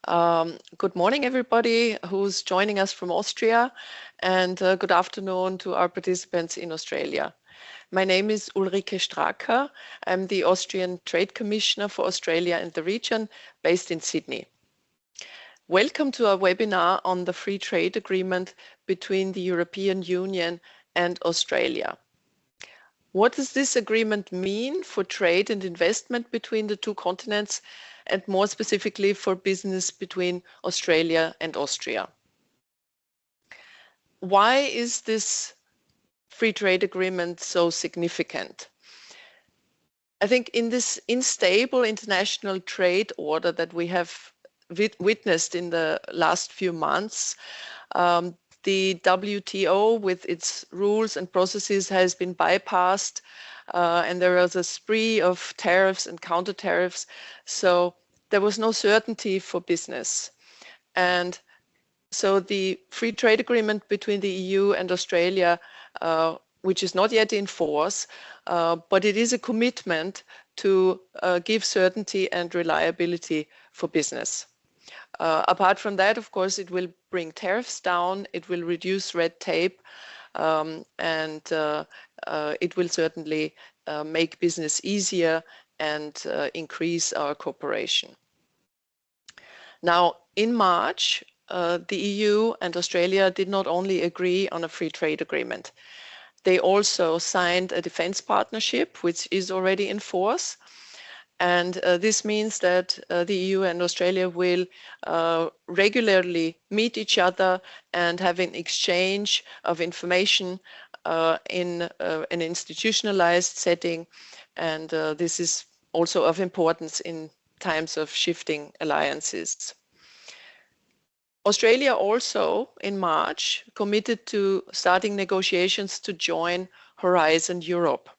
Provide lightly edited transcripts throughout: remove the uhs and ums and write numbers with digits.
Good morning, everybody who's joining us from Austria, and good afternoon to our participants in Australia. My name is Ulrike Straker. I'm the Austrian Trade Commissioner for Australia and the region, based in Sydney. Welcome to our webinar on the Free Trade Agreement between the European Union and Australia. What does this agreement mean for trade and investment between the two continents, and more specifically for business between Australia and Austria? Why is this free trade agreement so significant? I think in this unstable international trade order that we have witnessed in the last few months, the WTO with its rules and processes has been bypassed, and there was a spree of tariffs and counter tariffs. So there was no certainty for business. And so the free trade agreement between the EU and Australia, which is not yet in force, but it is a commitment to give certainty and reliability for business. Apart from that, of course, it will bring tariffs down, it will reduce red tape, and it will certainly make business easier and increase our cooperation. Now, in March, the EU and Australia did not only agree on a free trade agreement, they also signed a defense partnership, which is already in force. And this means that the EU and Australia will regularly meet each other and have an exchange of information in an institutionalized setting. And this is also of importance in times of shifting alliances. Australia also, in March, committed to starting negotiations to join Horizon Europe.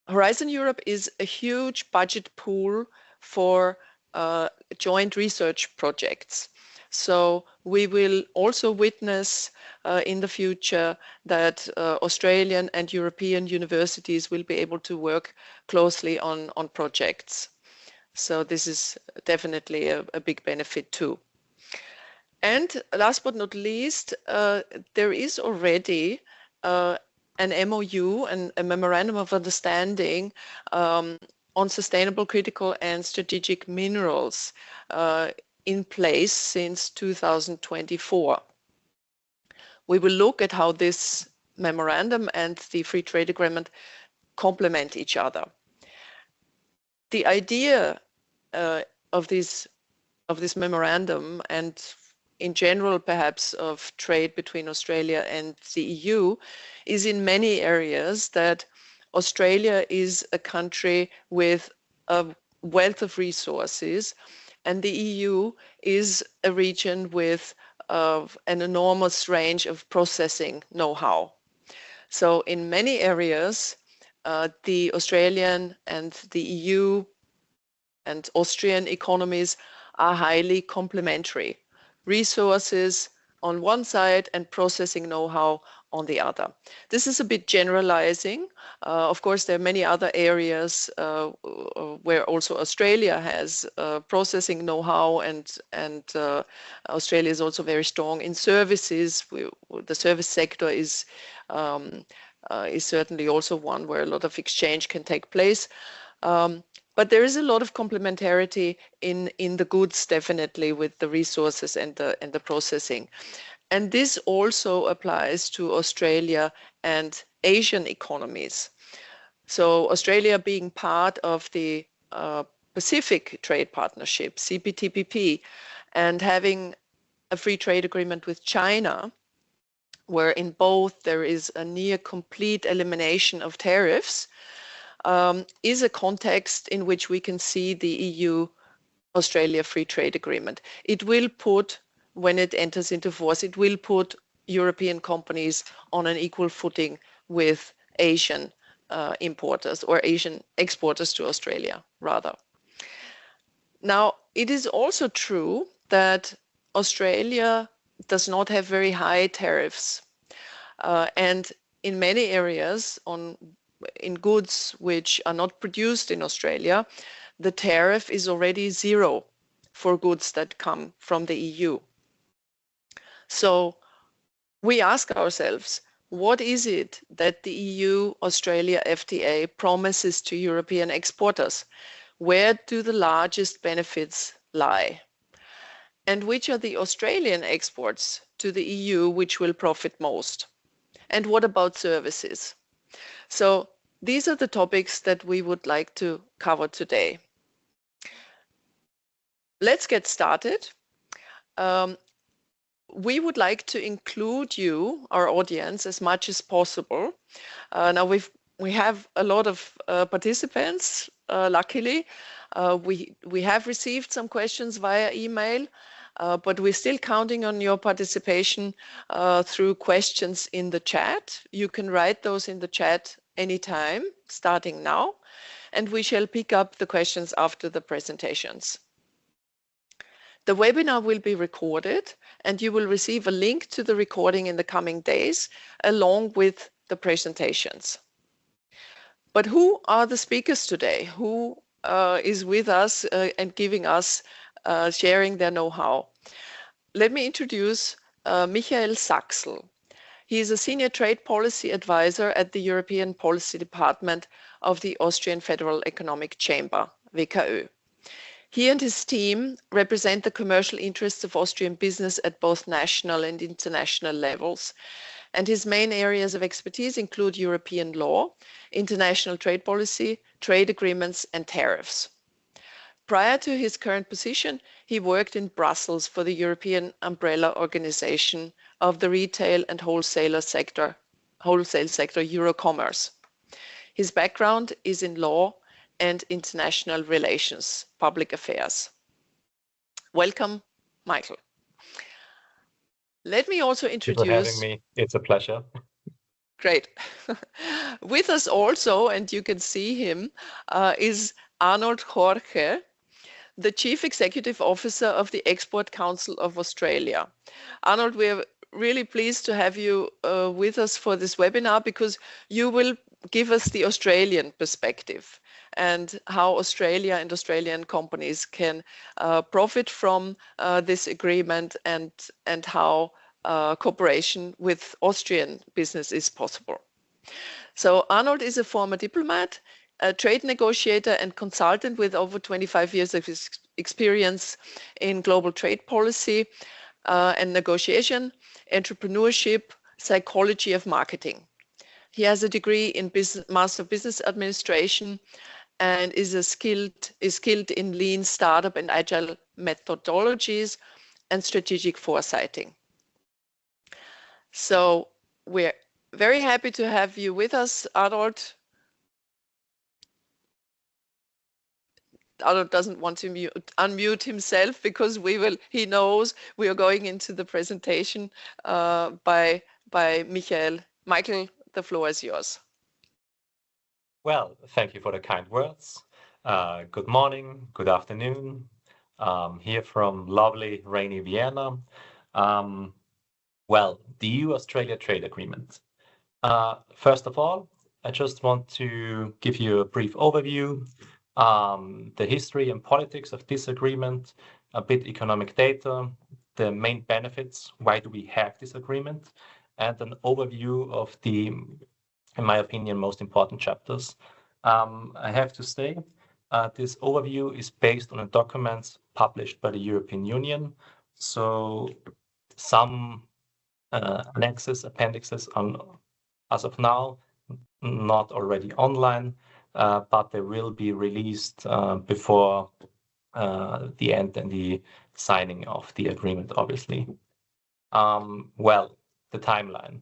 Horizon Europe is a huge budget pool for joint research projects. So we will also witness in the future that Australian and European universities will be able to work closely on projects. So this is definitely a big benefit too. And last but not least, there is already an MOU and a memorandum of understanding on sustainable, critical and strategic minerals in place since 2024. We will look at how this memorandum and the free trade agreement complement each other. The idea of this memorandum, and in general perhaps of trade between Australia and the EU, is in many areas that Australia is a country with a wealth of resources, and the EU is a region with an enormous range of processing know-how. So in many areas, the Australian and the EU and Austrian economies are highly complementary. Resources on one side and processing know-how on the other. This is a bit generalizing. Of course, there are many other areas where also Australia has processing know-how, and Australia is also very strong in services. The service sector is certainly also one where a lot of exchange can take place. But there is a lot of complementarity in the goods, definitely, with the resources and the processing. And this also applies to Australia and Asian economies. So Australia being part of the Pacific Trade Partnership, CPTPP, and having a free trade agreement with China, where in both there is a near complete elimination of tariffs, is a context in which we can see the EU-Australia Free Trade Agreement. It will put, when it enters into force, it will put European companies on an equal footing with Asian importers, or Asian exporters to Australia, rather. Now, it is also true that Australia does not have very high tariffs. And in many areas, in goods which are not produced in Australia, the tariff is already zero. for goods that come from the EU. So we ask ourselves, what is it that the EU-Australia FTA promises to European exporters? Where do the largest benefits lie? And which are the Australian exports to the EU which will profit most? And what about services? So these are the topics that we would like to cover today. Let's get started. We would like to include you, our audience, as much as possible. Now we have a lot of participants, luckily. We have received some questions via email, but we're still counting on your participation through questions in the chat. You can write those in the chat anytime, starting now, and we shall pick up the questions after the presentations. The webinar will be recorded, and you will receive a link to the recording in the coming days, along with the presentations. But who are the speakers today? Who is with us and giving us, sharing their know-how? Let me introduce Michael Sachsel. He is a senior trade policy advisor at the European Policy Department of the Austrian Federal Economic Chamber, WKÖ. He and his team represent the commercial interests of Austrian business at both national and international levels. And his main areas of expertise include European law, international trade policy, trade agreements, and tariffs. Prior to his current position, he worked in Brussels for the European umbrella organization of the retail and wholesale sector, Eurocommerce. His background is in law and international relations, public affairs. Welcome, Michael. Let me also introduce... Thank you for having me. It's a pleasure. Great. With us also, and you can see him, is Arnold Jorge, the Chief Executive Officer of the Export Council of Australia. Arnold, we are really pleased to have you with us for this webinar, because you will give us the Australian perspective and how Australia and Australian companies can profit from this agreement, and how cooperation with Austrian business is possible. So Arnold is a former diplomat, a trade negotiator and consultant with over 25 years of experience in global trade policy and negotiation, entrepreneurship, psychology of marketing. He has a degree in Master of Business Administration and is skilled in lean startup and agile methodologies and strategic foresighting. So we're very happy to have you with us, Arnold. Arnold doesn't want to unmute himself, because he knows we are going into the presentation by Michael. Michael, the floor is yours. Well, thank you for the kind words. Good morning, good afternoon. Here from lovely, rainy Vienna. Well, the EU-Australia trade agreement. First of all, I just want to give you a brief overview, the history and politics of this agreement, a bit economic data, the main benefits, why do we have this agreement, and an overview of the, in my opinion, most important chapters. I have to say, this overview is based on the documents published by the European Union. So some appendixes on, as of now, not already online, but they will be released before the end and the signing of the agreement, obviously. Well, the timeline.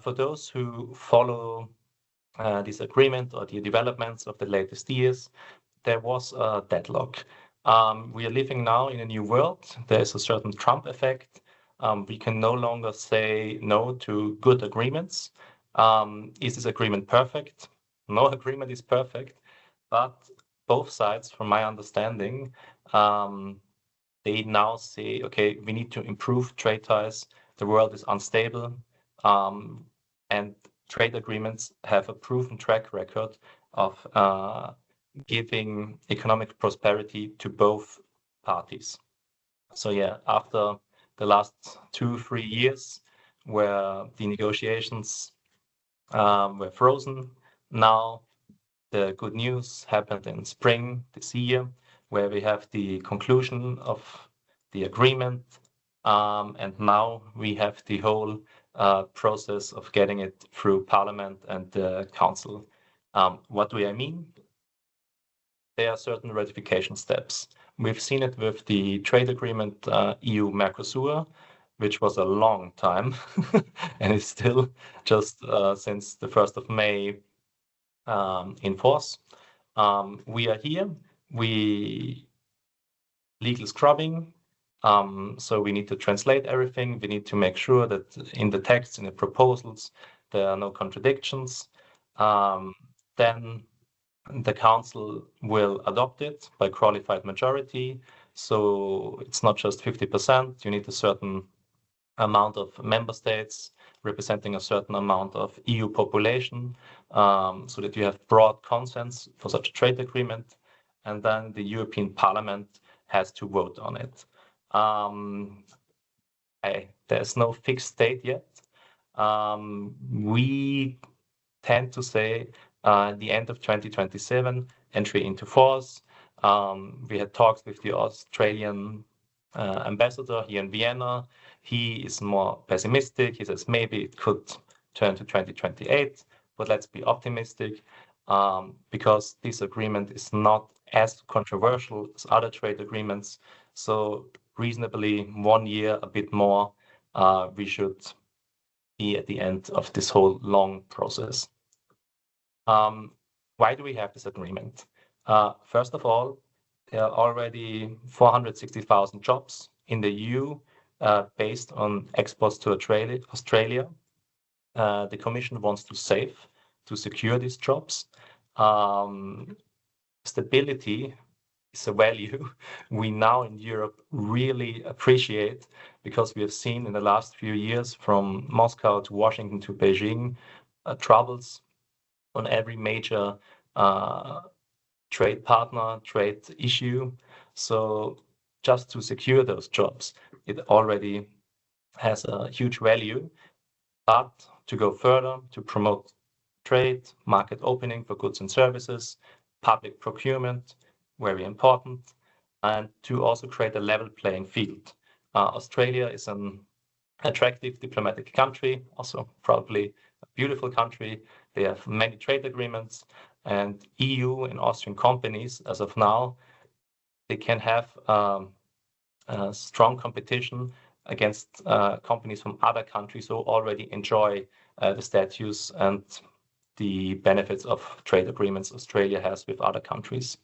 For those who follow this agreement or the developments of the latest years, there was a deadlock. We are living now in a new world. There's a certain Trump effect. We can no longer say no to good agreements. Is this agreement perfect? No agreement is perfect, but both sides, from my understanding, they now say, okay, we need to improve trade ties. The world is unstable, and trade agreements have a proven track record of giving economic prosperity to both parties. So yeah, after the last 2-3 years where the negotiations were frozen, now the good news happened in spring this year, where we have the conclusion of the agreement, and now we have the whole process of getting it through Parliament and the Council. What do I mean? There are certain ratification steps. We've seen it with the trade agreement EU-Mercosur, which was a long time and is still just since the 1st of May in force. We are here. We legal scrubbing. So we need to translate everything. We need to make sure that in the text, in the proposals, there are no contradictions. Then the Council will adopt it by qualified majority. So it's not just 50%. You need a certain amount of member states representing a certain amount of EU population, so that you have broad consent for such a trade agreement. And then the European Parliament has to vote on it. There's no fixed date yet. We tend to say the end of 2027, entry into force. We had talks with the Australian ambassador here in Vienna. He is more pessimistic. He says maybe it could turn to 2028, but let's be optimistic because this agreement is not as controversial as other trade agreements. So reasonably 1 year, a bit more, we should be at the end of this whole long process. Why do we have this agreement? First of all, there are already 460,000 jobs in the EU based on exports to Australia. The Commission wants to secure these jobs. Stability is a value we now in Europe really appreciate, because we have seen in the last few years from Moscow to Washington to Beijing troubles on every major trade partner, trade issue. So just to secure those jobs, it already has a huge value. But to go further, to promote trade, market opening for goods and services, public procurement, very important, and to also create a level playing field. Australia is an attractive diplomatic country, also probably a beautiful country. They have many trade agreements, and EU and Austrian companies, as of now, they can have strong competition against companies from other countries who already enjoy the status and the benefits of trade agreements Australia has with other countries.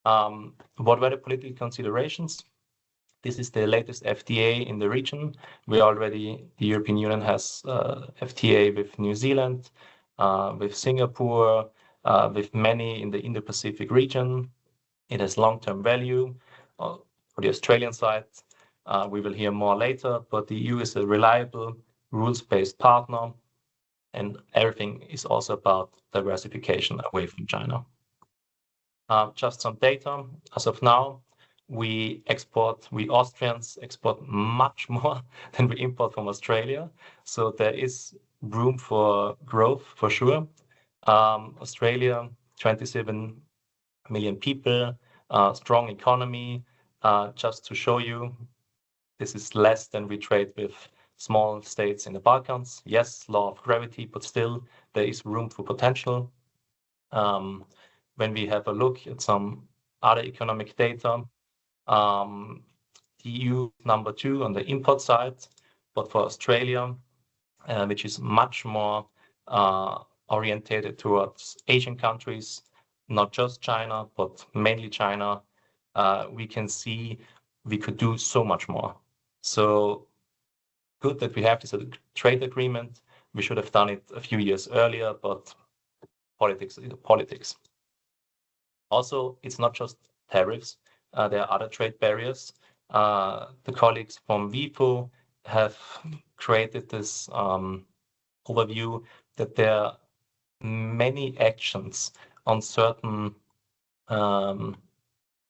What were the political considerations? This is the latest FTA in the region. The European Union has FTA with New Zealand, with Singapore, with many in the Indo-Pacific region. It has long-term value. For the Australian side, we will hear more later, but the EU is a reliable, rules-based partner, and everything is also about diversification away from China. Just some data. As of now, we Austrians export much more than we import from Australia. So there is room for growth for sure. Australia, 27 million people, strong economy. Just to show you, this is less than we trade with small states in the Balkans. Yes, law of gravity, but still there is room for potential. When we have a look at some other economic data, the EU number 2 on the import side, but for Australia, which is much more orientated towards Asian countries, not just China, but mainly China, we can see we could do so much more. So good that we have this trade agreement. We should have done it a few years earlier, but politics is politics. Also, it's not just tariffs. There are other trade barriers. The colleagues from WIPO have created this overview that there are many actions on certain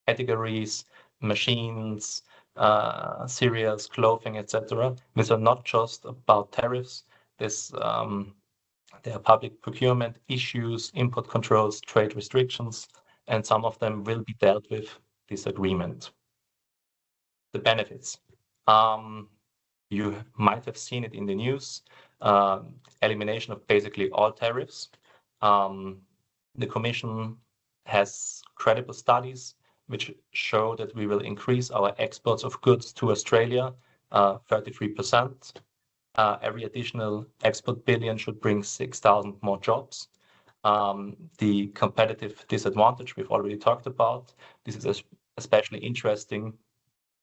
categories machines, cereals, clothing, etc. These are not just about tariffs. There are public procurement issues, import controls, trade restrictions, and some of them will be dealt with this agreement. The benefits. You might have seen it in the news, elimination of basically all tariffs. The Commission has credible studies which show that we will increase our exports of goods to Australia 33%. Every additional export billion should bring 6,000 more jobs. The competitive disadvantage we've already talked about. This is especially interesting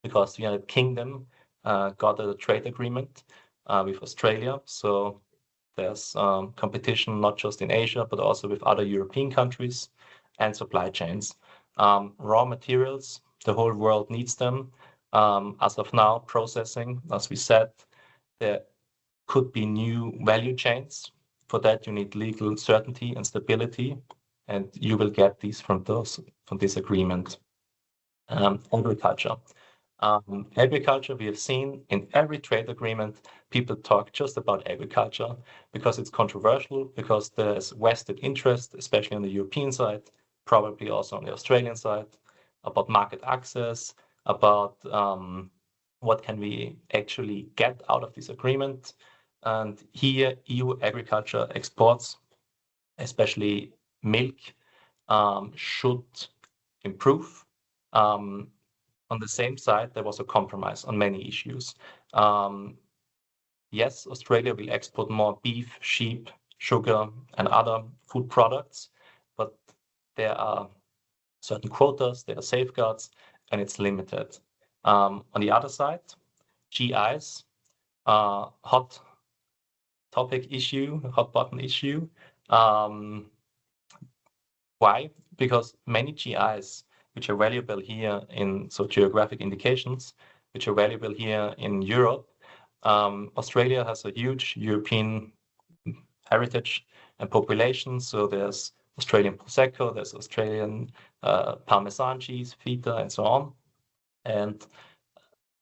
because the United Kingdom got a trade agreement with Australia. So there's competition not just in Asia, but also with other European countries and supply chains. Raw materials, the whole world needs them. As of now, processing, as we said, there could be new value chains. For that, you need legal certainty and stability, and you will get these from this agreement. Agriculture. Agriculture, we have seen in every trade agreement, people talk just about agriculture because it's controversial, because there's vested interest, especially on the European side, probably also on the Australian side, about market access, about what can we actually get out of this agreement. And here, EU agriculture exports, especially milk, should improve. On the same side, there was a compromise on many issues. Yes, Australia will export more beef, sheep, sugar, and other food products, but there are certain quotas, there are safeguards, and it's limited. On the other side, GIs, hot button issue. Why? Because many GIs, which are valuable here in geographic indications, which are valuable here in Europe. Australia has a huge European heritage and population. So there's Australian Prosecco, there's Australian Parmesan cheese, feta, and so on. And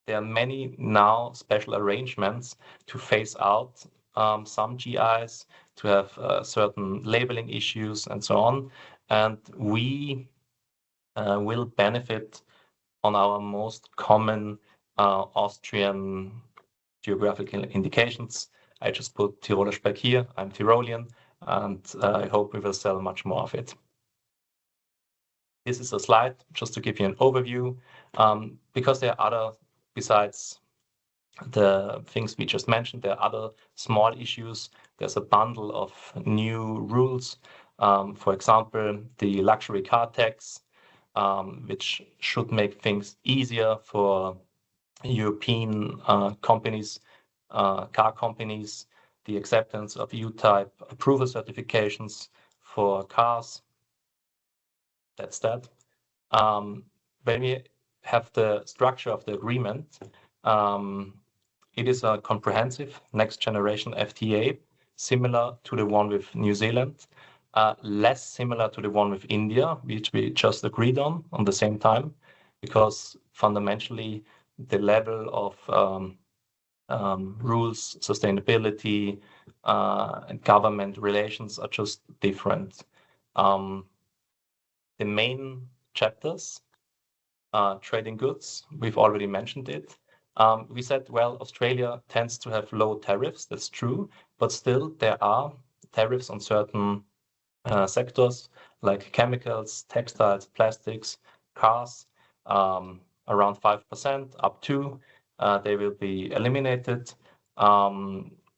there are many now special arrangements to phase out some GIs, to have certain labeling issues and so on. And we will benefit on our most common Austrian geographical indications. I just put Tiroler Speck here. I'm Tyrolean, and I hope we will sell much more of it. This is a slide just to give you an overview, because there are other, besides the things we just mentioned, there are other small issues. There's a bundle of new rules. For example, the luxury car tax, which should make things easier for European companies, car companies, the acceptance of EU-type approval certifications for cars. That's that. When we have the structure of the agreement, it is a comprehensive next generation FTA, similar to the one with New Zealand, less similar to the one with India, which we just agreed on the same time, because fundamentally the level of rules, sustainability, and government relations are just different. The main chapters, trading goods, we've already mentioned it. We said, well, Australia tends to have low tariffs, that's true, but still there are tariffs on certain sectors like chemicals, textiles, plastics, cars, around 5% up to. They will be eliminated,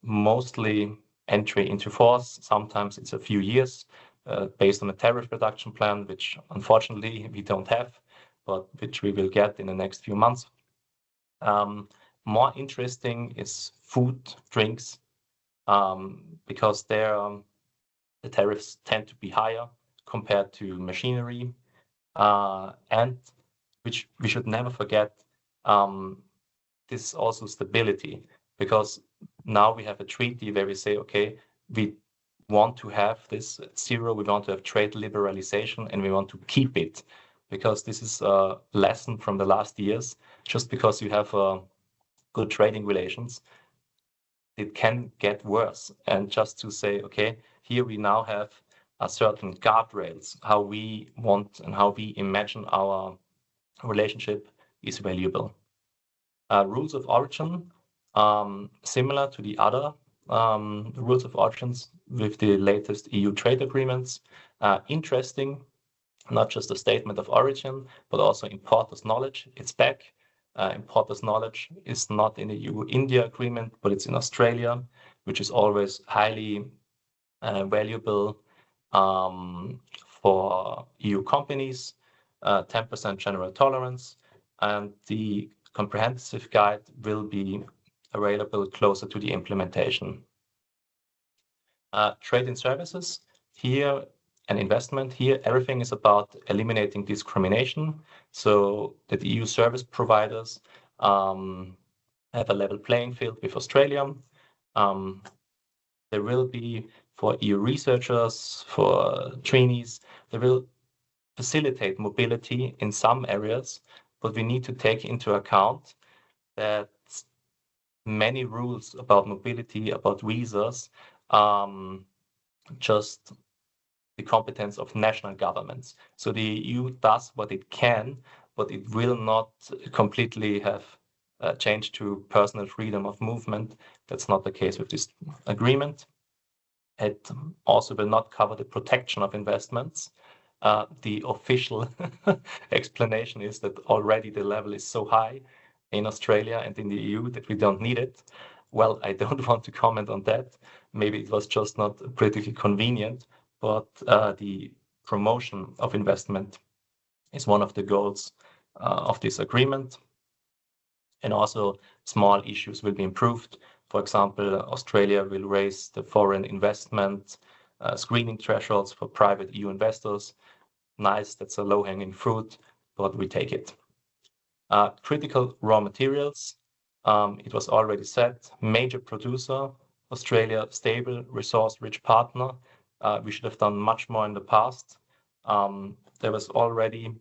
mostly entry into force. Sometimes it's a few years based on a tariff reduction plan, which unfortunately we don't have, but which we will get in the next few months. More interesting is food, drinks, because there the tariffs tend to be higher compared to machinery, and which we should never forget, this is also stability, because now we have a treaty where we say, okay, we want to have this at zero, we want to have trade liberalization, and we want to keep it. because this is a lesson from the last years. Just because you have good trading relations, it can get worse. And just to say, okay, here we now have a certain guardrails, how we want and how we imagine our relationship is valuable. Rules of origin, similar to the other rules of origins with the latest EU trade agreements. Interesting, not just a statement of origin, but also importer's knowledge. It's back. Importer's knowledge is not in the EU-India agreement, but it's in Australia, which is always highly valuable for EU companies, 10% general tolerance, and the comprehensive guide will be available closer to the implementation. Trade in services, here and investment, here everything is about eliminating discrimination, so that EU service providers have a level playing field with Australia. There will be, for EU researchers, for trainees, they will facilitate mobility in some areas, but we need to take into account that many rules about mobility, about visas, just the competence of national governments. So the EU does what it can, but it will not completely have changed to personal freedom of movement. That's not the case with this agreement. It also will not cover the protection of investments. The official explanation is that already the level is so high in Australia and in the EU that we don't need it. Well, I don't want to comment on that. Maybe it was just not politically convenient, but the promotion of investment is one of the goals of this agreement. And also small issues will be improved. For example, Australia will raise the foreign investment screening thresholds for private EU investors. Nice, that's a low-hanging fruit, but we take it. Critical raw materials, it was already said, major producer, Australia, stable, resource-rich partner. We should have done much more in the past. There was already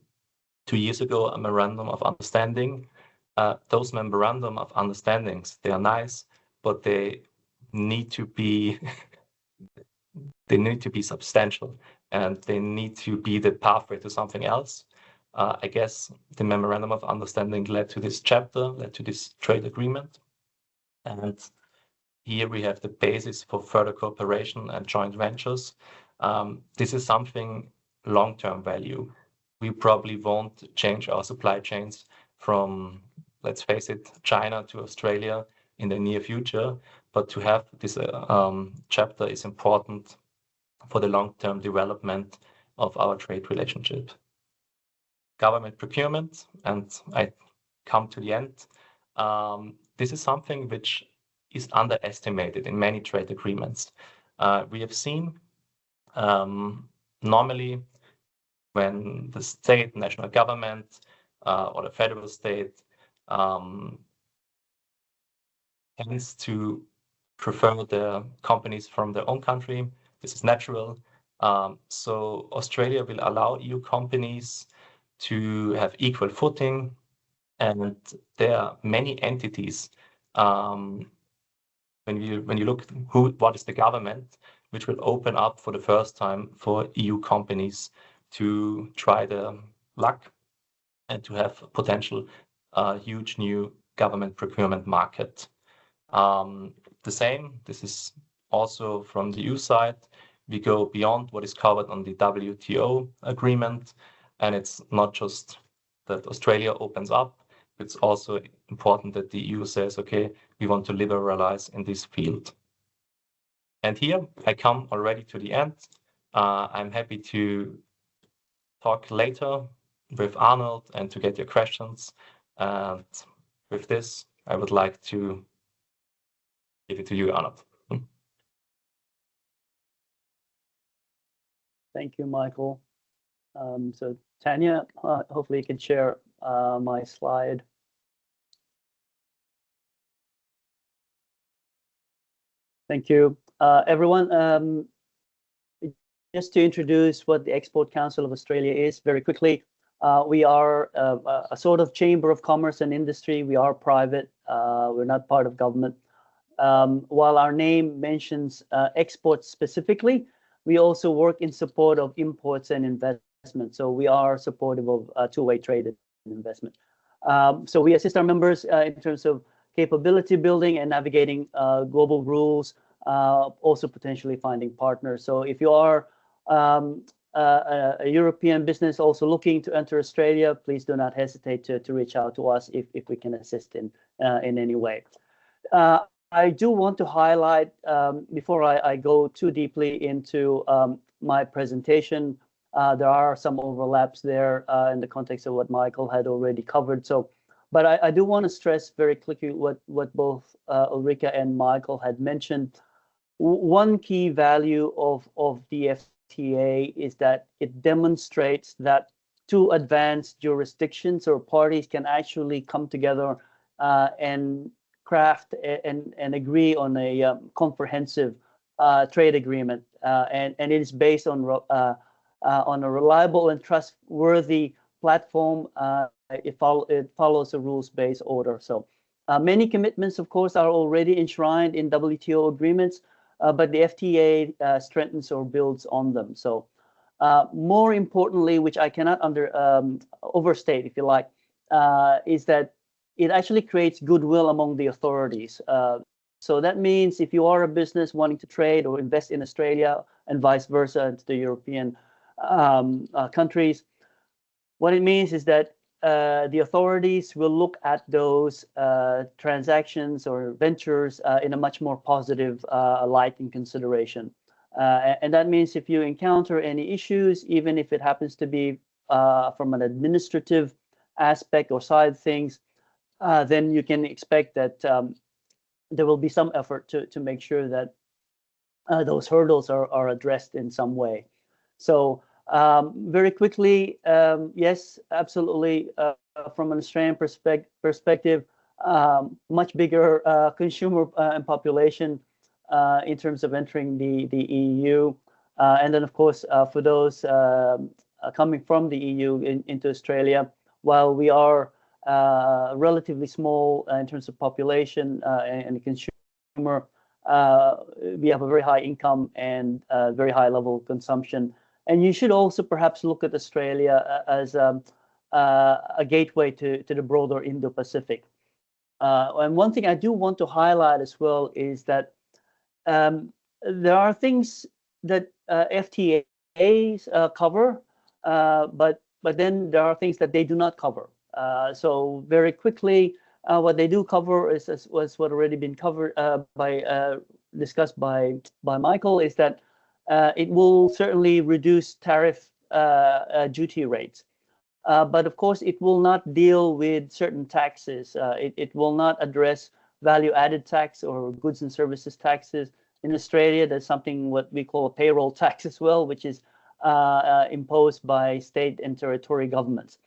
2 years ago a memorandum of understanding. Those memorandum of understandings, they are nice, but they need to be substantial, and they need to be the pathway to something else. I guess the memorandum of understanding led to this chapter, led to this trade agreement. And here we have the basis for further cooperation and joint ventures. This is something long-term value. We probably won't change our supply chains from, let's face it, China to Australia in the near future, but to have this chapter is important for the long-term development of our trade relationship. Government procurement, and I come to the end. This is something which is underestimated in many trade agreements. We have seen normally when the state, national government, or the federal state tends to prefer the companies from their own country. This is natural. So Australia will allow EU companies to have equal footing, and there are many entities. When you look what is the government, which will open up for the first time for EU companies to try their luck and to have potential huge new government procurement market. The same, this is also from the EU side. We go beyond what is covered on the WTO agreement, and it's not just that Australia opens up, it's also important that the EU says, okay, we want to liberalize in this field. And here I come already to the end. I'm happy to talk later with Arnold and to get your questions. And with this, I would like to give it to you, Arnold. Thank you, Michael. So Tanya, hopefully you can share my slide. Thank you, everyone. Just to introduce what the Export Council of Australia is very quickly. We are a sort of chamber of commerce and industry. We are private. We're not part of government. While our name mentions exports specifically, we also work in support of imports and investment. So we are supportive of two-way trade and investment. So we assist our members in terms of capability building and navigating global rules, also potentially finding partners. So if you are a European business also looking to enter Australia, please do not hesitate to reach out to us if we can assist in any way. I do want to highlight, before I go too deeply into my presentation, there are some overlaps there in the context of what Michael had already covered. So, but I do want to stress very quickly what both Ulrika and Michael had mentioned. One key value of the FTA is that it demonstrates that two advanced jurisdictions or parties can actually come together and craft and agree on a comprehensive trade agreement, and it is based on a reliable and trustworthy platform. It follows a rules-based order. So many commitments, of course, are already enshrined in WTO agreements, but the FTA strengthens or builds on them. So more importantly, which I cannot overstate, if you like, is that it actually creates goodwill among the authorities. So that means if you are a business wanting to trade or invest in Australia and vice versa into the European countries, what it means is that the authorities will look at those transactions or ventures in a much more positive light and consideration. And that means if you encounter any issues, even if it happens to be from an administrative aspect or side of things, then you can expect that there will be some effort to make sure that those hurdles are addressed in some way. So very quickly, yes, absolutely, from an Australian perspective, much bigger consumer and population in terms of entering the EU. And then, of course, for those coming from the EU into Australia, while we are relatively small in terms of population and consumer, we have a very high income and very high level of consumption. And you should also perhaps look at Australia as a gateway to the broader Indo-Pacific. And one thing I do want to highlight as well is that there are things that FTAs cover, but then there are things that they do not cover. So very quickly, what they do cover was what already been covered discussed by Michael, is that it will certainly reduce tariff duty rates. But of course, it will not deal with certain taxes. It will not address value-added tax or goods and services taxes. In Australia, there's something what we call a payroll tax as well, which is imposed by state and territory governments.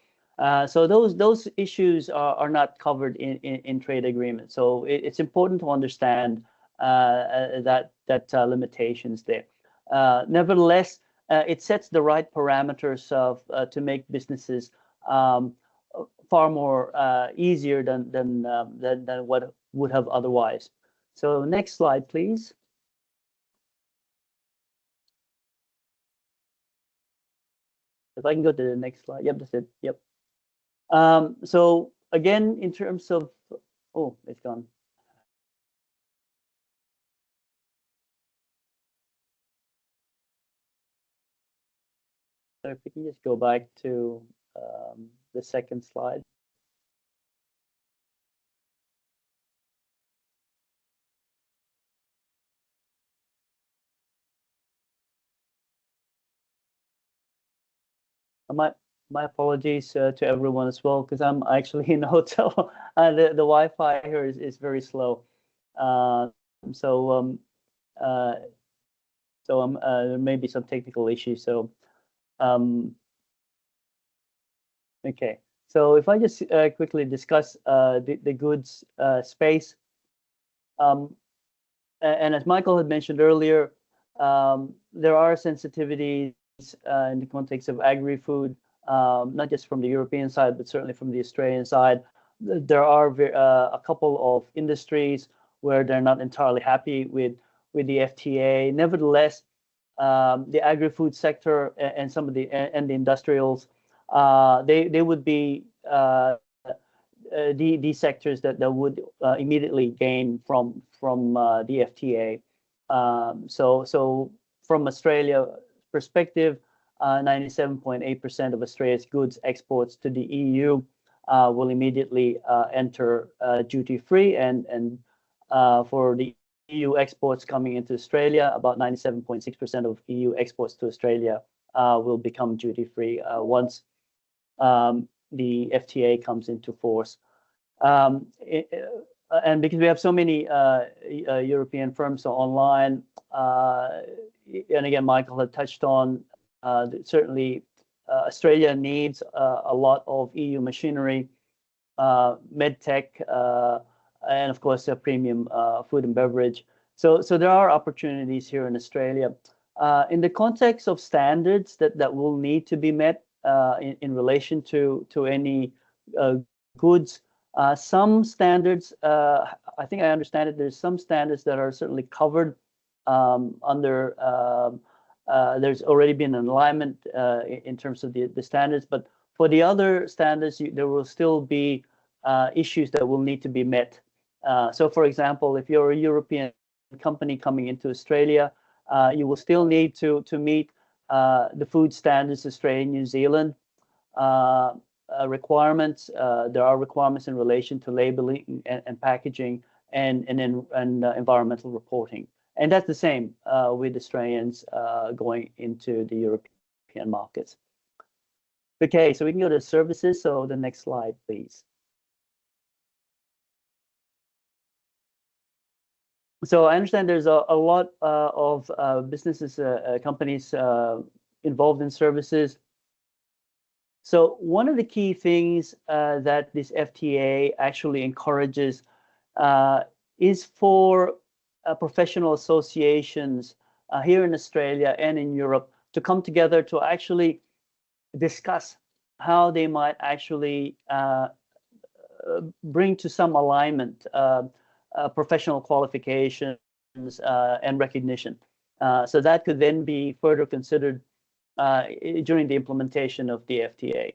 So those issues are not covered in trade agreements. So it's important to understand that limitations there. Nevertheless, it sets the right parameters to make businesses far more easier than what would have otherwise. So next slide, please. If I can go to the next slide. Yep, that's it. Yep. So again, in terms of, oh, it's gone. So if we can just go back to the second slide. My apologies to everyone as well, because I'm actually in a hotel. The Wi-Fi here is very slow. So there may be some technical issues. So okay. So if I just quickly discuss the goods space, and as Michael had mentioned earlier, there are sensitivities in the context of agri-food not just from the European side, but certainly from the Australian side. There are a couple of industries where they're not entirely happy with the FTA. Nevertheless, the agri-food sector and some of the industrials, they would be the sectors that would immediately gain from the FTA. So from Australia perspective, 97.8% of Australia's goods exports to the EU will immediately enter duty-free, and for the EU exports coming into Australia, about 97.6% of EU exports to Australia will become duty-free once the FTA comes into force. And because we have so many European firms online, and again, Michael had touched on, certainly Australia needs a lot of EU machinery, medtech, and of course, premium food and beverage. So there are opportunities here in Australia. In the context of standards that will need to be met in relation to any goods, some standards, I think I understand it, there's some standards that are certainly covered under, there's already been an alignment in terms of the standards, but for the other standards, there will still be issues that will need to be met. So for example, if you're a European company coming into Australia, you will still need to meet the food standards, Australia and New Zealand requirements. There are requirements in relation to labeling and packaging and environmental reporting. And that's the same with Australians going into the European markets. Okay, so we can go to services. So the next slide, please. So I understand there's a lot of businesses, companies involved in services. So one of the key things that this FTA actually encourages is for professional associations here in Australia and in Europe to come together to actually discuss how they might actually bring to some alignment professional qualifications and recognition. So that could then be further considered during the implementation of the FTA.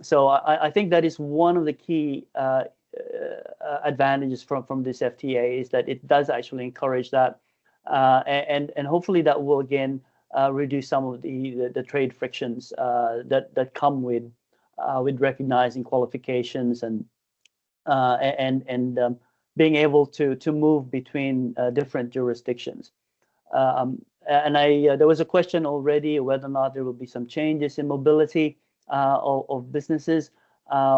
So I think that is one of the key advantages from this FTA, is that it does actually encourage that, and hopefully that will again reduce some of the trade frictions that come with recognizing qualifications and being able to move between different jurisdictions. And there was a question already whether or not there will be some changes in mobility of businesses.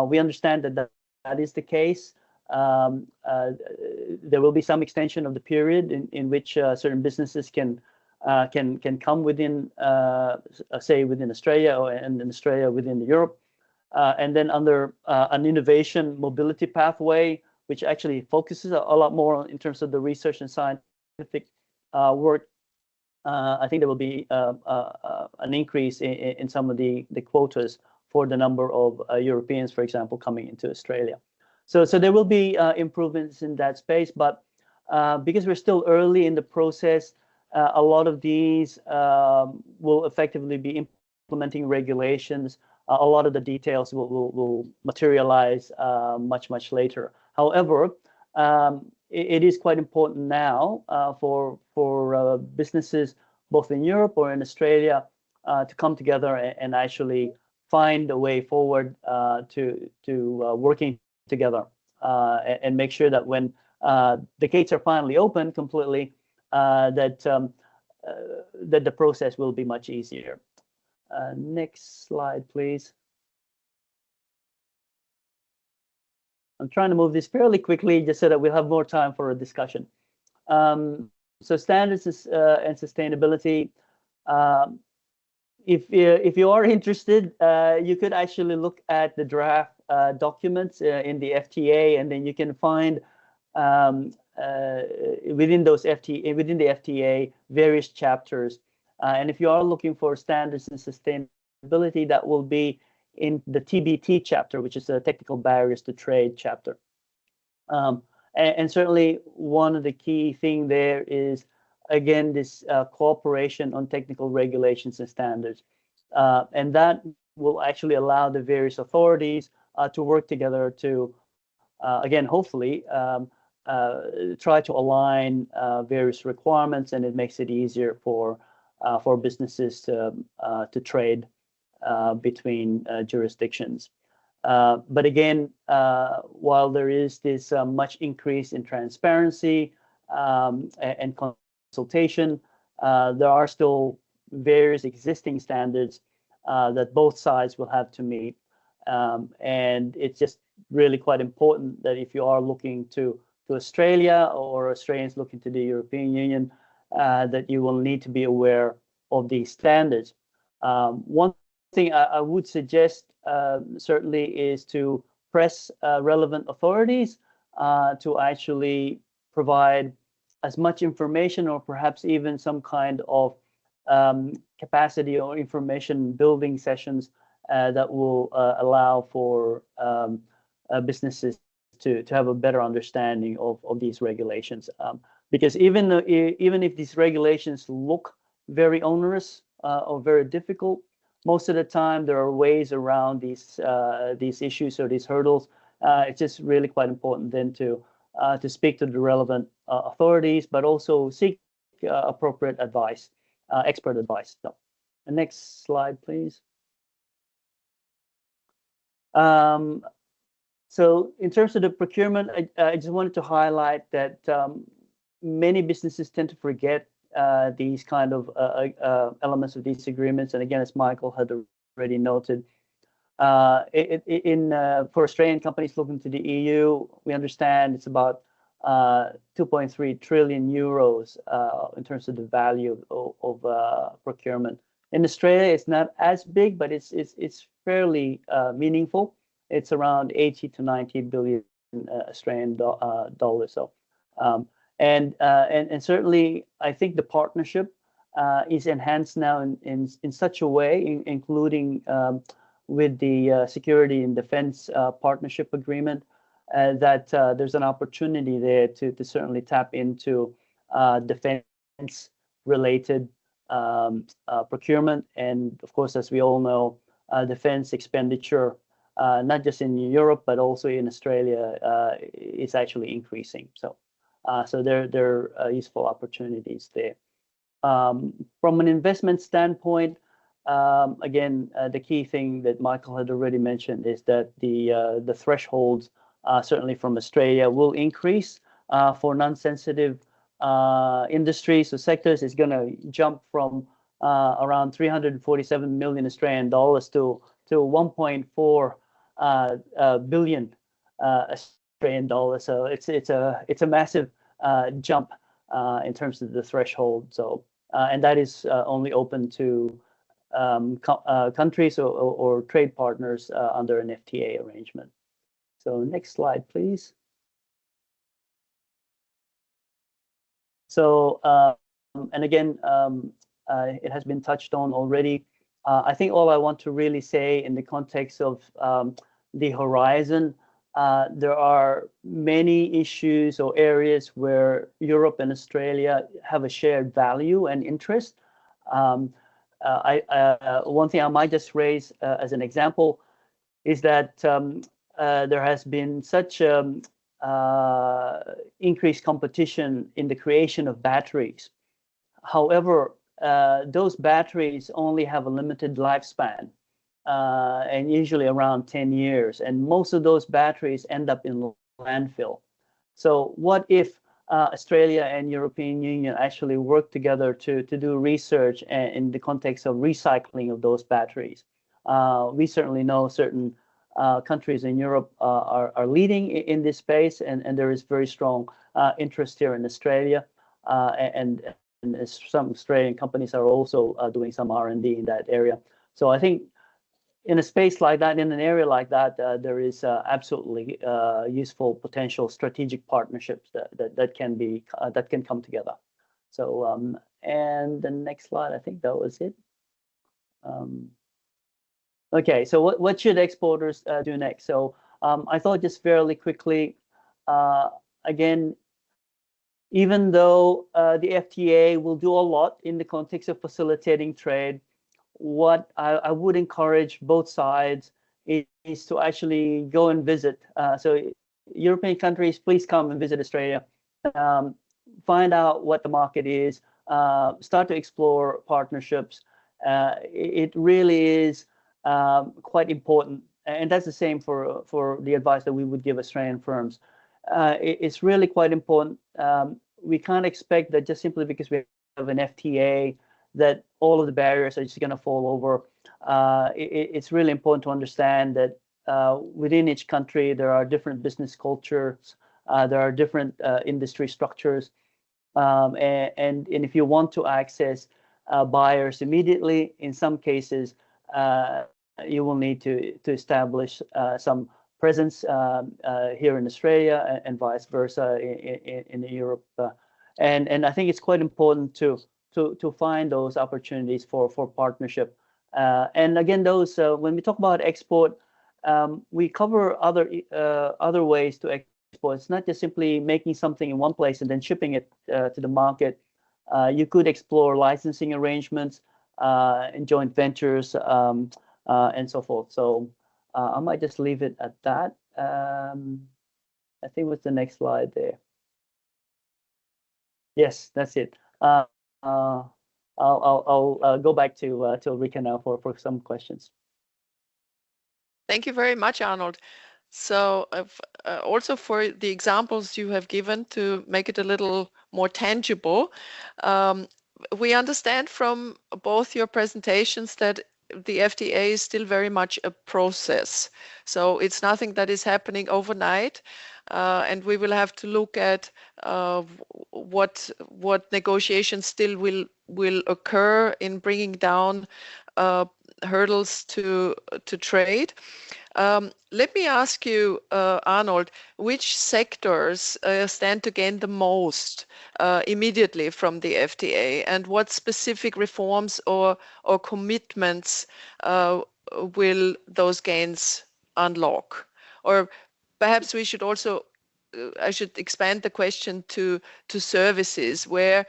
We understand that is the case. There will be some extension of the period in which certain businesses can come within, say, within Australia, and in Australia within Europe, and then under an innovation mobility pathway, which actually focuses a lot more in terms of the research and scientific work. I think there will be an increase in some of the quotas for the number of Europeans, for example, coming into Australia. So there will be improvements in that space, but because we're still early in the process, a lot of these will effectively be implementing regulations. A lot of the details will materialize much later. However, it is quite important now for businesses both in Europe or in Australia to come together and actually find a way forward to working together and make sure that when the gates are finally open completely, that the process will be much easier. Next slide, please. I'm trying to move this fairly quickly just so that we'll have more time for a discussion. So standards and sustainability. If you are interested, you could actually look at the draft documents in the FTA, and then you can find within the FTA various chapters. And if you are looking for standards and sustainability, that will be in the TBT chapter, which is the technical barriers to trade chapter. And certainly one of the key thing there is, again, this cooperation on technical regulations and standards. And that will actually allow the various authorities to work together to, again, hopefully, try to align various requirements, and it makes it easier for businesses to trade between jurisdictions. But again, while there is this much increase in transparency and consultation, there are still various existing standards that both sides will have to meet. And it's just really quite important that if you are looking to Australia, or Australians looking to the European Union, that you will need to be aware of these standards. One thing I would suggest certainly is to press relevant authorities to actually provide as much information, or perhaps even some kind of capacity or information building sessions that will allow for businesses to have a better understanding of these regulations. Because even if these regulations look very onerous or very difficult, most of the time there are ways around these issues or these hurdles. It's just really quite important then to speak to the relevant authorities, but also seek appropriate advice, expert advice. So, the next slide, please. So in terms of the procurement, I just wanted to highlight that many businesses tend to forget these kind of elements of these agreements. And again, as Michael had already noted, for Australian companies looking to the EU, we understand it's about 2.3 trillion euros in terms of the value of procurement. In Australia, it's not as big, but it's fairly meaningful. It's around 80 to 90 billion Australian dollars. So, and certainly, I think the partnership is enhanced now in such a way, including with the Security and Defense Partnership Agreement, that there's an opportunity there to certainly tap into defense-related procurement. And of course, as we all know, defense expenditure, not just in Europe, but also in Australia, is actually increasing. So there are useful opportunities there. From an investment standpoint, again, the key thing that Michael had already mentioned is that the thresholds, certainly from Australia, will increase for non-sensitive industries or sectors. Is going to jump from around 347 million Australian dollars to 1.4 billion Australian dollars. So it's a massive jump in terms of the threshold. So and that is only open to countries or trade partners under an FTA arrangement. So next slide, please. So and again, it has been touched on already. I think all I want to really say in the context of the horizon, there are many issues or areas where Europe and Australia have a shared value and interest. One thing I might just raise as an example is that there has been such increased competition in the creation of batteries. However, those batteries only have a limited lifespan, and usually around 10 years. And most of those batteries end up in landfill. So what if Australia and European Union actually work together to do research in the context of recycling of those batteries? We certainly know certain countries in Europe are leading in this space, and there is very strong interest here in Australia, and some Australian companies are also doing some R&D in that area. So I think in a space like that, in an area like that, there is absolutely useful potential strategic partnerships that can come together. So and the next slide, I think that was it. Okay, so what should exporters do next? So I thought just fairly quickly, again, even though the FTA will do a lot in the context of facilitating trade, what I would encourage both sides is to actually go and visit. So European countries, please come and visit Australia. Find out what the market is, start to explore partnerships. It really is quite important. And that's the same for the advice that we would give Australian firms. It's really quite important. We can't expect that just simply because we have an FTA that all of the barriers are just going to fall over. It's really important to understand that within each country, there are different business cultures, there are different industry structures. And if you want to access buyers immediately, in some cases, you will need to establish some presence here in Australia and vice versa in Europe. And I think it's quite important to find those opportunities for partnership. And again, those when we talk about export, we cover other ways to export. It's not just simply making something in one place and then shipping it to the market. You could explore licensing arrangements and joint ventures and so forth. So I might just leave it at that. I think what's the next slide there? Yes, that's it. I'll go back to Ulrika now for some questions. Thank you very much, Arnold. So also for the examples you have given to make it a little more tangible, we understand from both your presentations that the FTA is still very much a process. So it's nothing that is happening overnight. And we will have to look at what negotiations still will occur in bringing down hurdles to trade. Let me ask you, Arnold, which sectors stand to gain the most immediately from the FTA, and what specific reforms or commitments will those gains unlock? Or perhaps we should also, I should expand the question to services. Where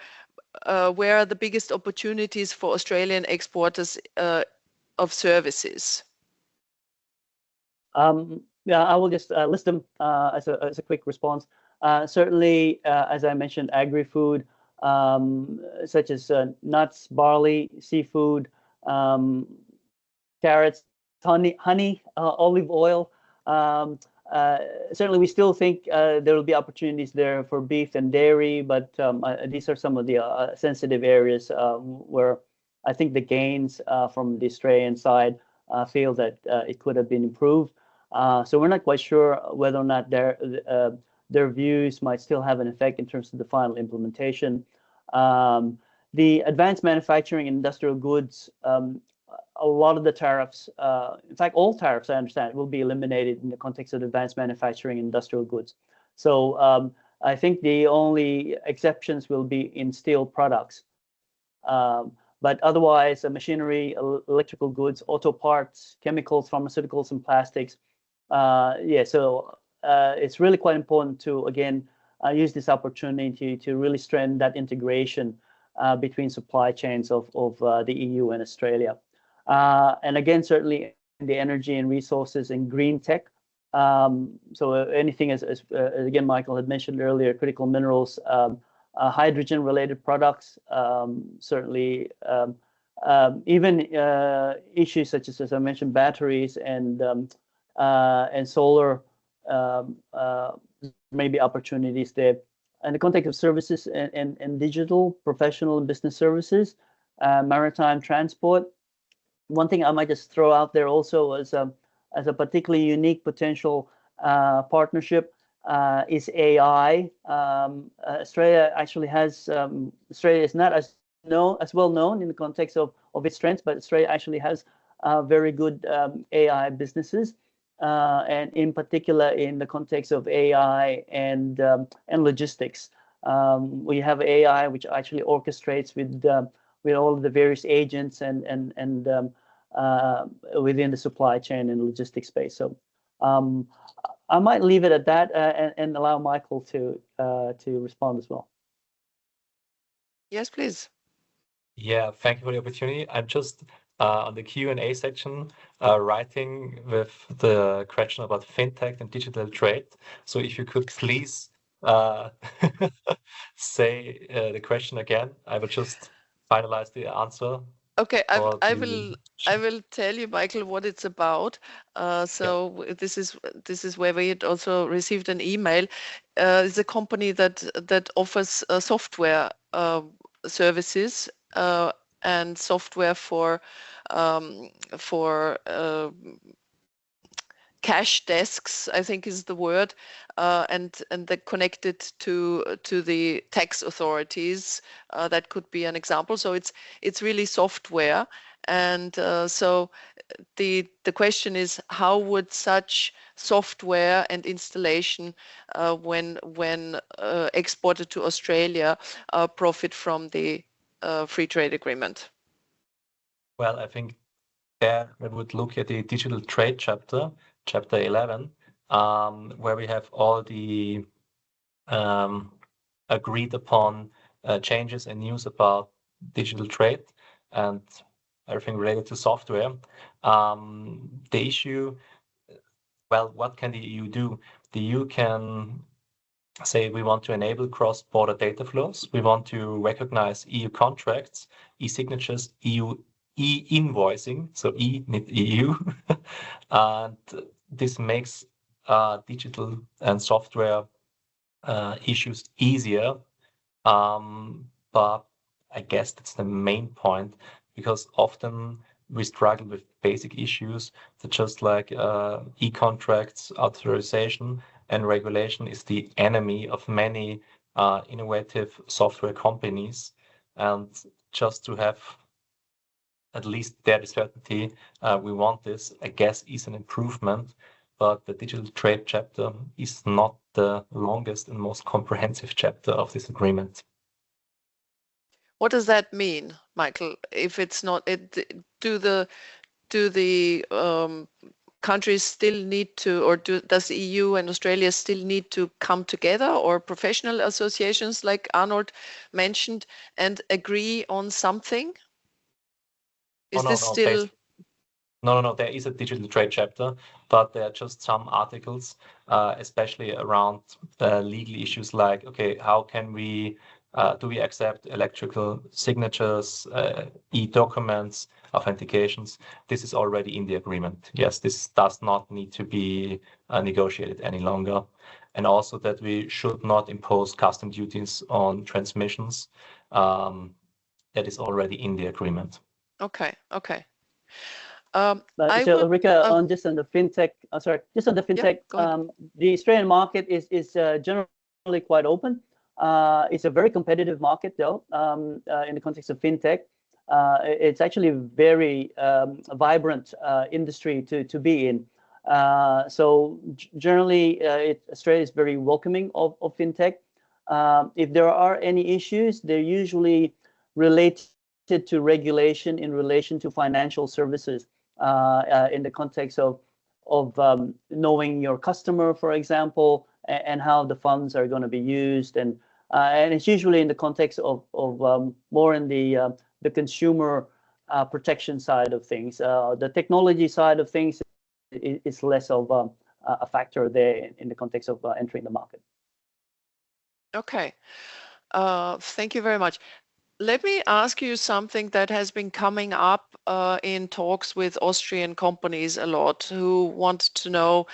are the biggest opportunities for Australian exporters of services? Yeah, I will just list them as a quick response. Certainly, as I mentioned, agri-food, such as nuts, barley, seafood, carrots, honey, olive oil. Certainly, we still think there will be opportunities there for beef and dairy, but these are some of the sensitive areas where I think the gains from the Australian side feel that it could have been improved. So we're not quite sure whether or not their views might still have an effect in terms of the final implementation. The advanced manufacturing and industrial goods, a lot of the tariffs, in fact, all tariffs, I understand, will be eliminated in the context of advanced manufacturing and industrial goods. So I think the only exceptions will be in steel products. But otherwise, machinery, electrical goods, auto parts, chemicals, pharmaceuticals, and plastics. Yeah, so it's really quite important to, again, use this opportunity to really strengthen that integration between supply chains of the EU and Australia. And again, certainly in the energy and resources and green tech. So anything, as again, Michael had mentioned earlier, critical minerals, hydrogen-related products, certainly even issues such as I mentioned, batteries and solar, maybe opportunities there. In the context of services and digital, professional and business services, maritime transport. One thing I might just throw out there also as a particularly unique potential partnership is AI. Australia actually has, Australia is not as well known in the context of its strengths, but Australia actually has very good AI businesses, and in particular in the context of AI and logistics. We have AI which actually orchestrates with all of the various agents and within the supply chain and logistics space. So I might leave it at that and allow Michael to respond as well. Yes, please. Yeah, thank you for the opportunity. I'm just on the Q&A section writing with the question about fintech and digital trade. So if you could please say the question again, I will just finalize the answer. Okay, I will tell you, Michael, what it's about. This is where we had also received an email. It's a company that offers software services and software for cash desks, I think is the word, and they're connected to the tax authorities. That could be an example. So it's really software, and so the question is, how would such software and installation, when exported to Australia, profit from the free trade agreement? Well, I think there we would look at the digital trade chapter 11, where we have all the agreed upon changes and news about digital trade and everything related to software. The issue, well, what can the EU do? The EU can say we want to enable cross-border data flows. We want to recognize EU contracts, e-signatures, EU e-invoicing, so E, not EU. And this makes digital and software issues easier. But I guess that's the main point, because often we struggle with basic issues that just like e-contracts, authorization, and regulation is the enemy of many innovative software companies. And just to have at least there is certainty, we want this, I guess, is an improvement, but the digital trade chapter is not the longest and most comprehensive chapter of this agreement. What does that mean, Michael? If it's not, do the countries still need to, or does the EU and Australia still need to come together, or professional associations like Arnold mentioned, and agree on something? Is this still? No, there is a digital trade chapter, but there are just some articles, especially around legal issues like, okay, how can we, do we accept electrical signatures, e-documents, authentications? This is already in the agreement. Yes, this does not need to be negotiated any longer. And also that we should not impose custom duties on transmissions. That is already in the agreement. Okay. Ulrika, on the fintech, the Australian market is generally quite open. It's a very competitive market, though, in the context of fintech. It's actually a very vibrant industry to be in. So generally, Australia is very welcoming of fintech. If there are any issues, they're usually related to regulation in relation to financial services, in the context of knowing your customer, for example, and how the funds are going to be used, and it's usually in the context of more in the consumer protection side of things. The technology side of things is less of a factor there in the context of entering the market. Okay, thank you very much. Let me ask you something that has been coming up in talks with Austrian companies a lot, who want to know,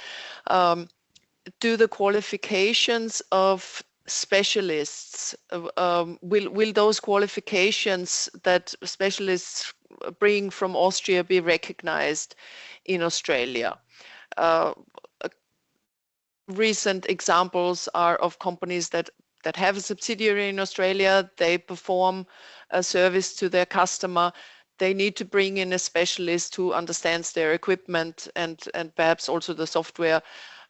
do the qualifications of specialists, will those qualifications that specialists bring from Austria be recognized in Australia? Recent examples are of companies that have a subsidiary in Australia. They perform a service to their customer. They need to bring in a specialist who understands their equipment and perhaps also the software.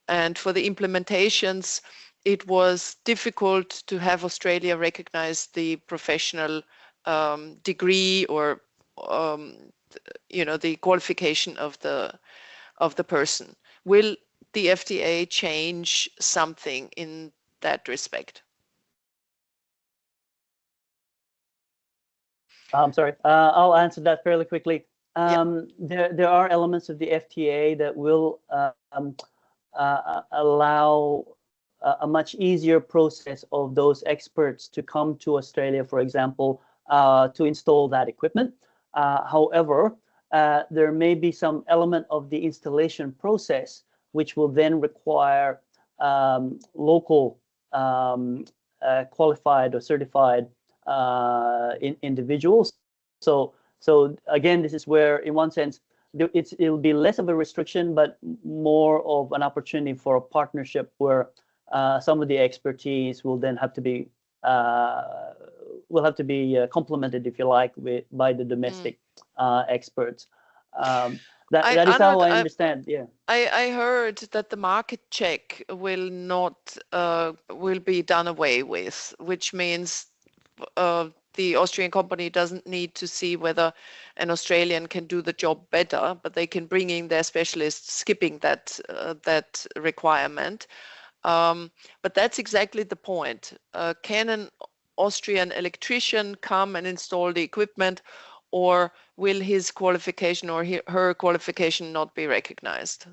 And for the implementations, it was difficult to have Australia recognize the professional degree or the qualification of the person. Will the FTA change something in that respect? I'm sorry. I'll answer that fairly quickly. Yeah. There are elements of the FTA that will allow a much easier process of those experts to come to Australia, for example, to install that equipment. However, there may be some element of the installation process which will then require local qualified or certified individuals. So again, this is where, in one sense, it'll be less of a restriction, but more of an opportunity for a partnership where some of the expertise will then have to be complemented, if you like, by the domestic experts. That is how I understand. Yeah. I heard that the market check will be done away with, which means the Austrian company doesn't need to see whether an Australian can do the job better, but they can bring in their specialists, skipping that requirement. But that's exactly the point. Can an Austrian electrician come and install the equipment, or will his qualification or her qualification not be recognized?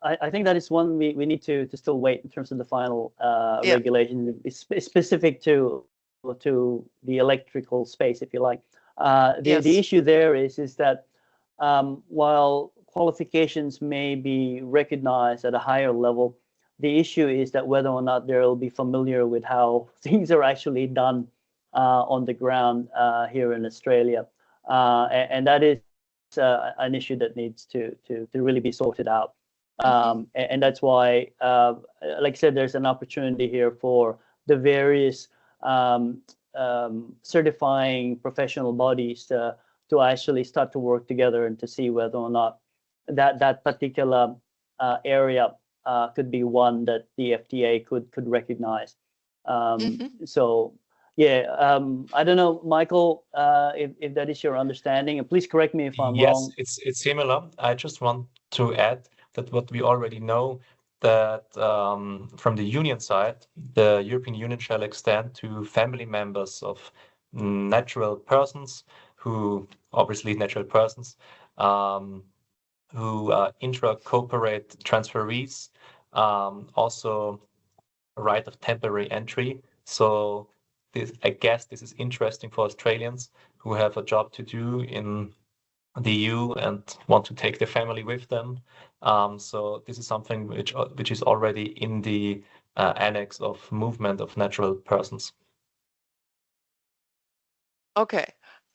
I think that is one we need to still wait in terms of the final regulation. It's specific to the electrical space, if you like. The issue there is that while qualifications may be recognized at a higher level, the issue is that whether or not they'll be familiar with how things are actually done on the ground here in Australia, and that is an issue that needs to really be sorted out. And that's why, like I said, there's an opportunity here for the various certifying professional bodies to actually start to work together and to see whether or not that particular area could be one that the FTA could recognize. So yeah, I don't know, Michael, if that is your understanding, and please correct me if I'm wrong. Yes, it's similar. I just want to add that what we already know, that from the union side, the European Union shall extend to family members of natural persons who intra-cooperate transferees, also a right of temporary entry. So I guess this is interesting for Australians who have a job to do in the EU and want to take their family with them. So this is something which is already in the annex of movement of natural persons. Okay,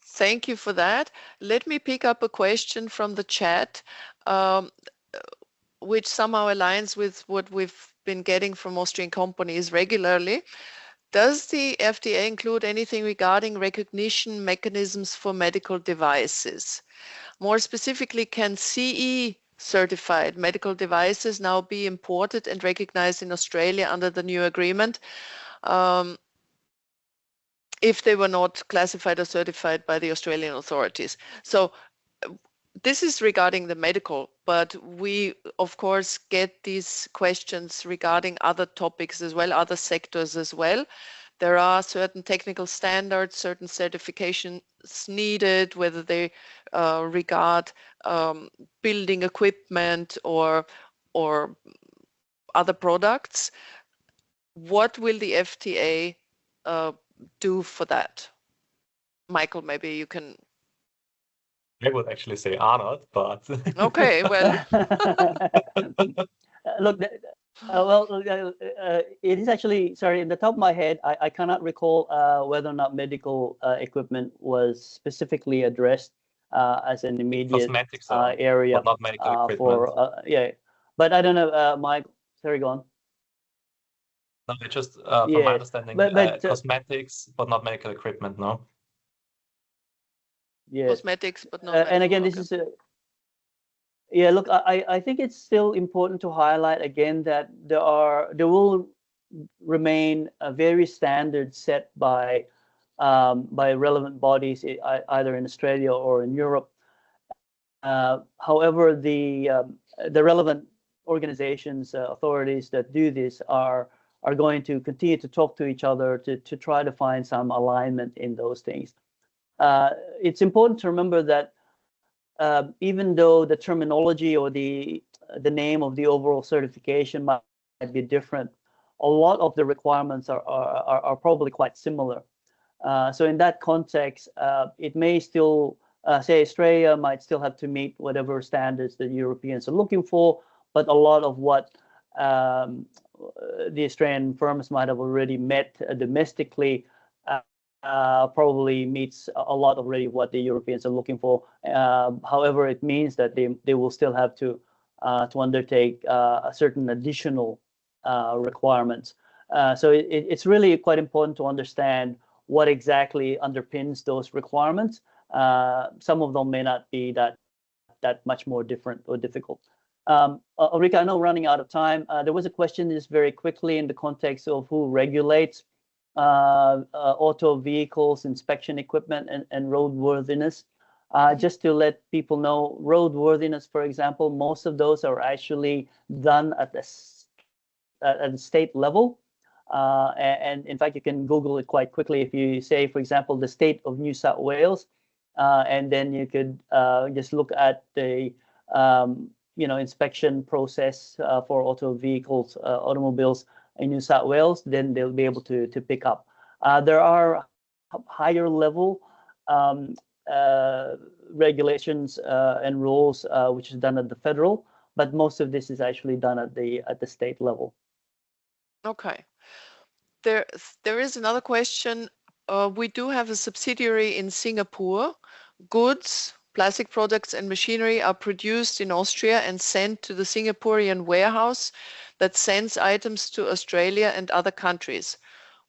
thank you for that. Let me pick up a question from the chat, which somehow aligns with what we've been getting from Austrian companies regularly. Does the FTA include anything regarding recognition mechanisms for medical devices? More specifically, can CE certified medical devices now be imported and recognized in Australia under the new agreement if they were not classified or certified by the Australian authorities? So this is regarding the medical, but we of course get these questions regarding other topics as well, other sectors as well. There are certain technical standards, certain certifications needed, whether they regard building equipment or other products. What will the FTA do for that? Michael, maybe you can. I would actually say Arnold, but okay, well. Look, it is actually, sorry, in the top of my head, I cannot recall whether or not medical equipment was specifically addressed as an immediate area, but not medical equipment. Yeah, but I don't know, Mike. Sorry, go on. No, just from my understanding, cosmetics, but not medical equipment. No. Yeah. Cosmetics, but not. And again, this is yeah. Look, I think it's still important to highlight again that there will remain a very standard set by by relevant bodies either in Australia or in Europe. However, the relevant organizations, authorities that do this are going to continue to talk to each other to try to find some alignment in those things. It's important to remember that even though the terminology or the name of the overall certification might be different, a lot of the requirements are probably quite similar. So in that context, it may still, say Australia might still have to meet whatever standards the Europeans are looking for, but a lot of what the Australian firms might have already met domestically probably meets a lot already what the Europeans are looking for. However, it means that they will still have to undertake a certain additional requirements. So it's really quite important to understand what exactly underpins those requirements. Some of them may not be that much more different or difficult. Ulrika, I know we're running out of time. There was a question just very quickly in the context of who regulates auto vehicles, inspection equipment, and roadworthiness. Just to let people know, roadworthiness, for example, most of those are actually done at the state level. And in fact, you can Google it quite quickly. If you say, for example, the state of New South Wales, and then you could just look at the inspection process for auto vehicles, automobiles in New South Wales, then they'll be able to pick up. There are higher level regulations and rules which is done at the federal, but most of this is actually done at the state level. Okay. There is another question. We do have a subsidiary in Singapore. Goods, plastic products and machinery are produced in Austria and sent to the Singaporean warehouse that sends items to Australia and other countries.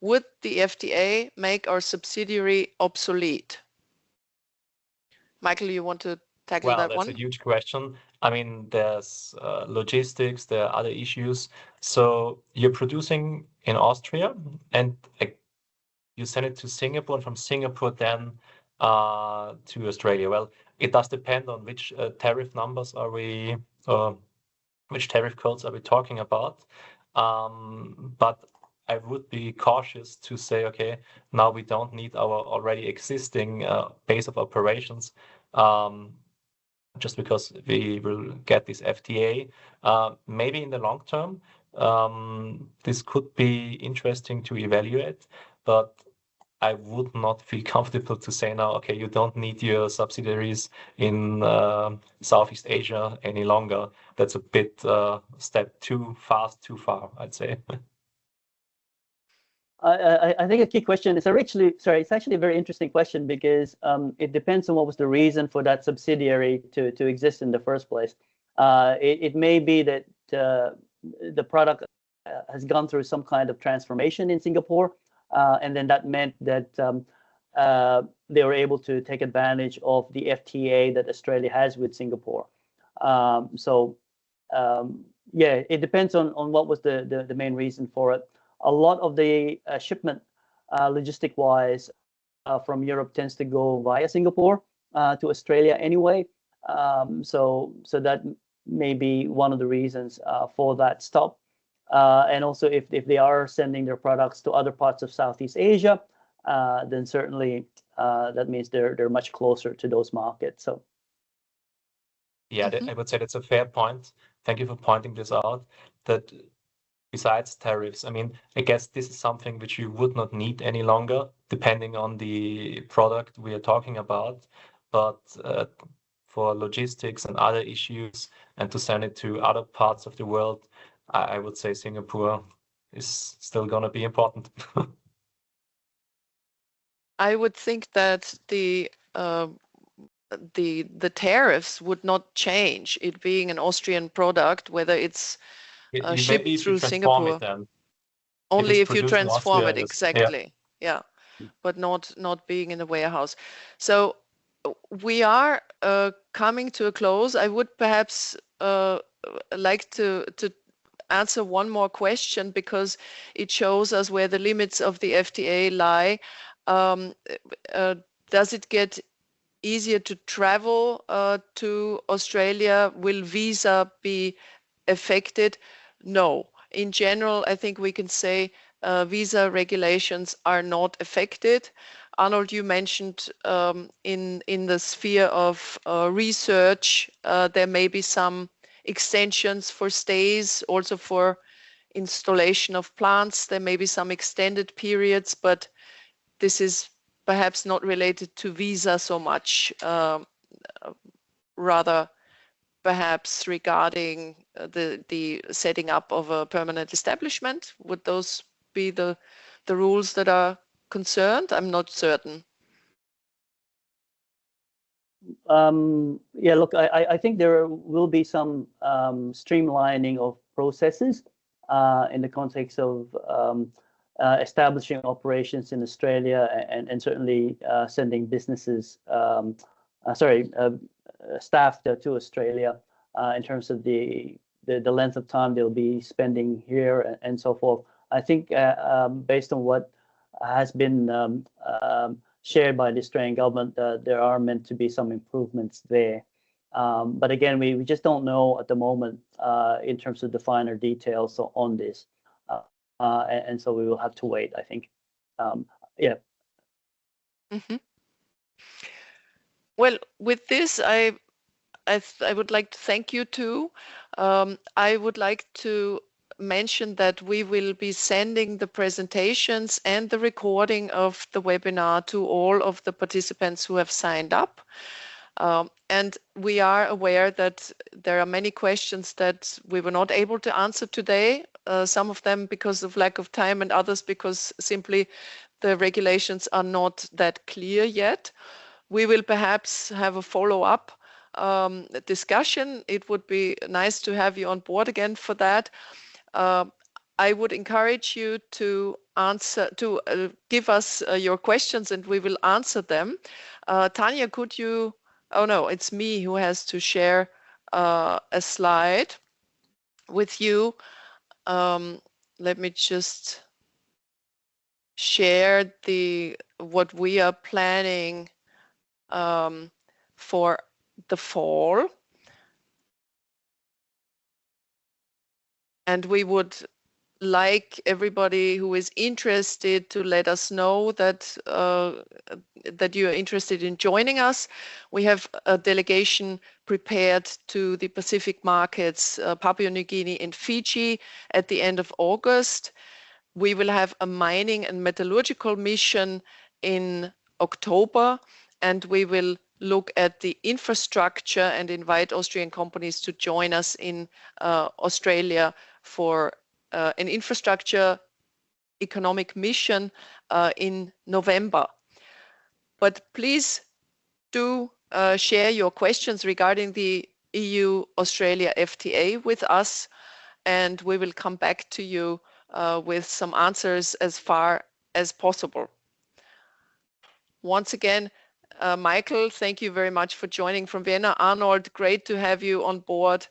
Would the FTA make our subsidiary obsolete? Michael, you want to tackle that one? Well, that's a huge question. I mean, there's logistics, there are other issues. So you're producing in Austria and you send it to Singapore, and from Singapore then to Australia. Well, it does depend on which tariff numbers are we, which tariff codes are we talking about. But I would be cautious to say, okay, now we don't need our already existing base of operations just because we will get this FTA. Maybe in the long term, this could be interesting to evaluate, but I would not feel comfortable to say now, okay, you don't need your subsidiaries in Southeast Asia any longer. That's a bit step too fast, too far, I'd say. I think a key question is it's actually a very interesting question because it depends on what was the reason for that subsidiary to exist in the first place. It may be that the product has gone through some kind of transformation in Singapore, and then that meant that they were able to take advantage of the FTA that Australia has with Singapore. Yeah, it depends on what was the main reason for it. A lot of the shipment, logistic-wise, from Europe tends to go via Singapore to Australia anyway. So that may be one of the reasons for that stop. And also, if they are sending their products to other parts of Southeast Asia, then certainly that means they're much closer to those markets. So, yeah, I would say that's a fair point. Thank you for pointing this out. That besides tariffs, I mean, I guess this is something which you would not need any longer, depending on the product we are talking about. But for logistics and other issues, and to send it to other parts of the world, I would say Singapore is still going to be important. I would think that the tariffs would not change, it being an Austrian product, whether it's shipped through Singapore. Only if you transform it, exactly. Yeah, but not being in the warehouse. So we are coming to a close. I would perhaps like to answer one more question because it shows us where the limits of the FTA lie. Does it get easier to travel to Australia? Will visa be affected? No. In general, I think we can say visa regulations are not affected. Arnold, you mentioned in the sphere of research, there may be some extensions for stays, also for installation of plants. There may be some extended periods, but this is perhaps not related to visa so much, rather perhaps regarding the setting up of a permanent establishment. Would those be the rules that are concerned? I'm not certain. Yeah, look, I think there will be some streamlining of processes in the context of establishing operations in Australia and certainly sending businesses, staff to Australia in terms of the length of time they'll be spending here and so forth. I think based on what has been shared by the Australian government, there are meant to be some improvements there. But again, we just don't know at the moment in terms of the finer details on this. And so we will have to wait, I think. Yeah. Mm-hmm. Well, with this, I would like to thank you too. I would like to mention that we will be sending the presentations and the recording of the webinar to all of the participants who have signed up. And we are aware that there are many questions that we were not able to answer today, some of them because of lack of time and others because simply the regulations are not that clear yet. We will perhaps have a follow-up discussion. It would be nice to have you on board again for that. I would encourage you to give us your questions and we will answer them. Tanya, could you? Oh no, it's me who has to share a slide with you. Let me just share what we are planning for the fall. And we would like everybody who is interested to let us know that that you are interested in joining us. We have a delegation prepared to the Pacific markets, Papua New Guinea and Fiji at the end of August. We will have a mining and metallurgical mission in October, and we will look at the infrastructure and invite Austrian companies to join us in Australia for an infrastructure economic mission in November. But please do share your questions regarding the EU-Australia FTA with us, and we will come back to you with some answers as far as possible. Once again, Michael, thank you very much for joining from Vienna. Arnold, great to have you on board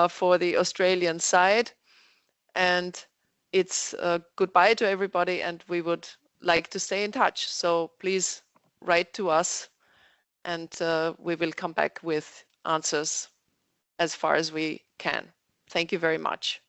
for the Australian side. And it's goodbye to everybody, and we would like to stay in touch. So please write to us, and we will come back with answers as far as we can. Thank you very much.